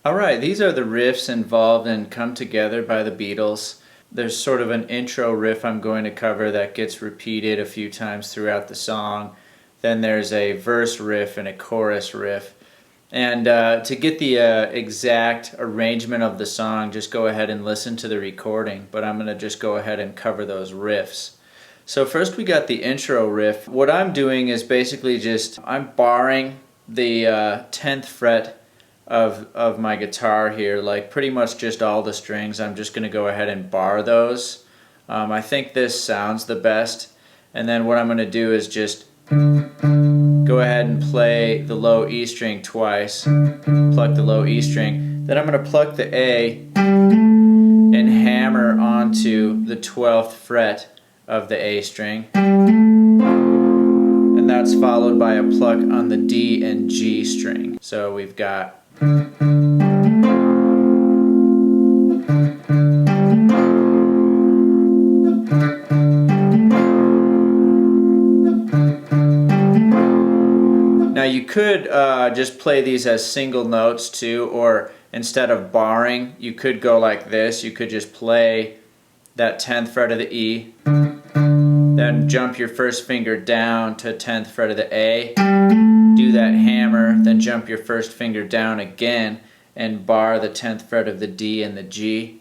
Alright, these are the riffs involved in Come Together by the Beatles. There's sort of an intro riff I'm going to cover that gets repeated a few times throughout the song. Then there's a verse riff and a chorus riff. And to get the exact arrangement of the song, just go ahead and listen to the recording, but I'm going to just go ahead and cover those riffs. So first we got the intro riff. What I'm doing is basically I'm barring the 10th fret of my guitar here, like pretty much just all the strings. I'm just going to go ahead and bar those. I think this sounds the best. And then what I'm going to do is just go ahead and play the low E string twice, pluck the low E string. Then I'm going to pluck the A and hammer onto the 12th fret of the A string. And that's followed by a pluck on the D and G string. So we've got now you could just play these as single notes too, or instead of barring, you could go like this. You could just play that 10th fret of the E, then jump your first finger down to 10th fret of the A, do that hammer, then jump your first finger down again and bar the 10th fret of the D and the G.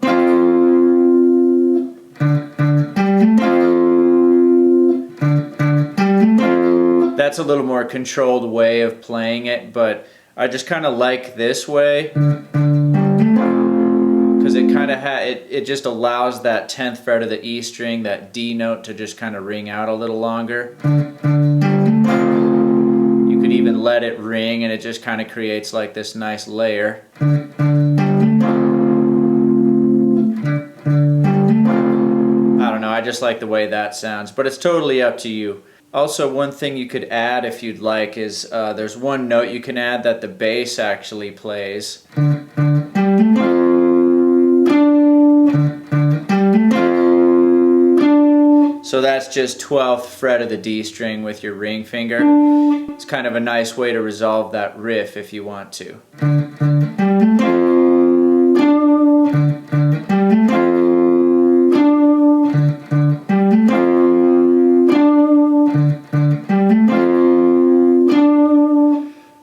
That's a little more controlled way of playing it, but I just kind of like this way because it just allows that 10th fret of the E string, that D note, to just kind of ring out a little longer. You could even let it ring and it just kind of creates like this nice layer. I don't know, I just like the way that sounds, but it's totally up to you. Also, one thing you could add if you'd like is there's one note you can add that the bass actually plays. So that's just 12th fret of the D string with your ring finger. It's kind of a nice way to resolve that riff if you want to.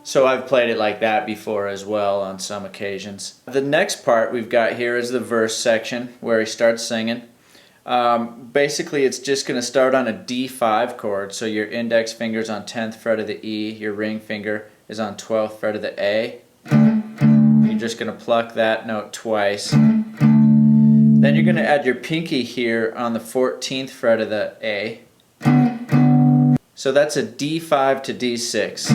So I've played it like that before as well on some occasions. The next part we've got here is the verse section where he starts singing. Basically it's just going to start on a D5 chord, so your index finger's on 10th fret of the E, your ring finger is on 12th fret of the A. You're just going to pluck that note twice. Then you're going to add your pinky here on the 14th fret of the A. So that's a D5 to D6.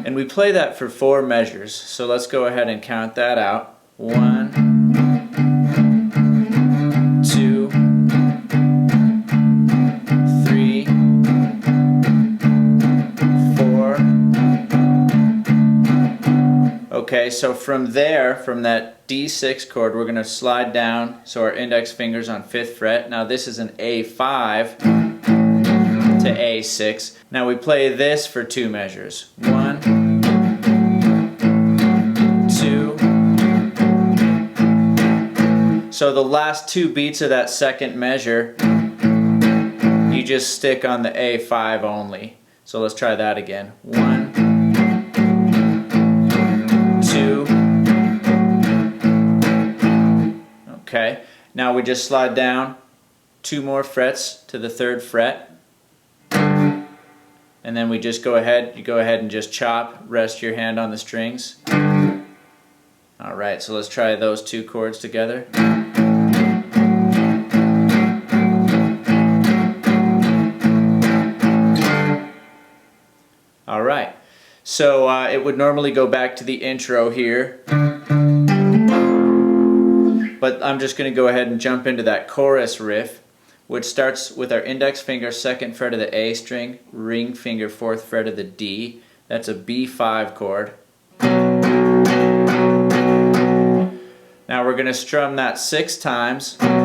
And we play that for 4 measures, so let's go ahead and count that out. 1, 2, 3, 4. Okay, so from there, from that D6 chord, we're going to slide down so our index finger's on 5th fret. Now this is an A5 to A6. Now we play this for 2 measures. 1, 2. So the last 2 beats of that second measure, you just stick on the A5 only. So let's try that again. 1, 2. Okay, now we just slide down 2 more frets to the 3rd fret. And then we just go ahead and just chop, rest your hand on the strings. Alright, so let's try those 2 chords together. Alright, so it would normally go back to the intro here, but I'm just going to go ahead and jump into that chorus riff, which starts with our index finger 2nd fret of the A string, ring finger 4th fret of the D. That's a B5 chord. Now we're going to strum that 6 times. Then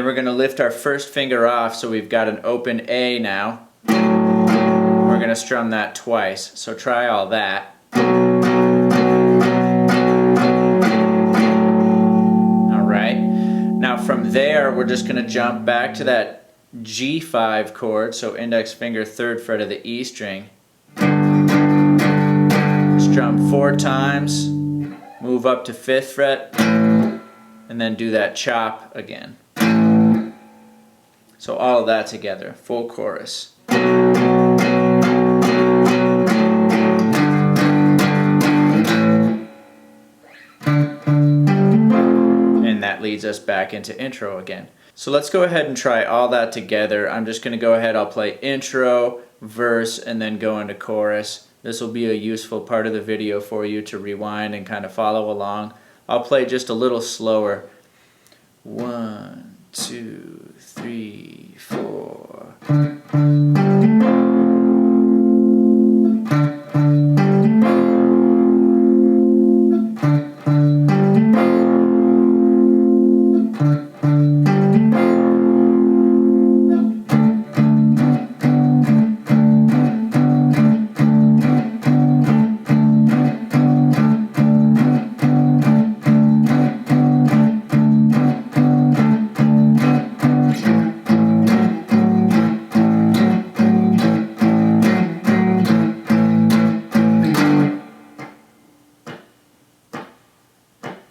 we're going to lift our 1st finger off, so we've got an open A now. We're going to strum that twice, so try all that. Now from there, we're just going to jump back to that G5 chord, so index finger 3rd fret of the E string. Strum 4 times, move up to 5th fret, and then do that chop again. So all of that together, full chorus. That leads us back into intro again. So let's go ahead and try all that together. I'm just going to go ahead, I'll play intro, verse, and then go into chorus. This will be a useful part of the video for you to rewind and kind of follow along. I'll play just a little slower. 1, 2, 3, 4.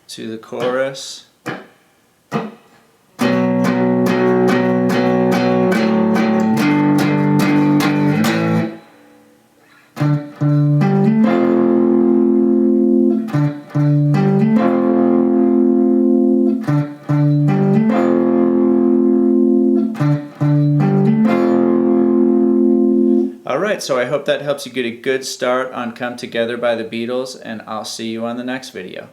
To the chorus. Alright, so I hope that helps you get a good start on Come Together by the Beatles, and I'll see you on the next video.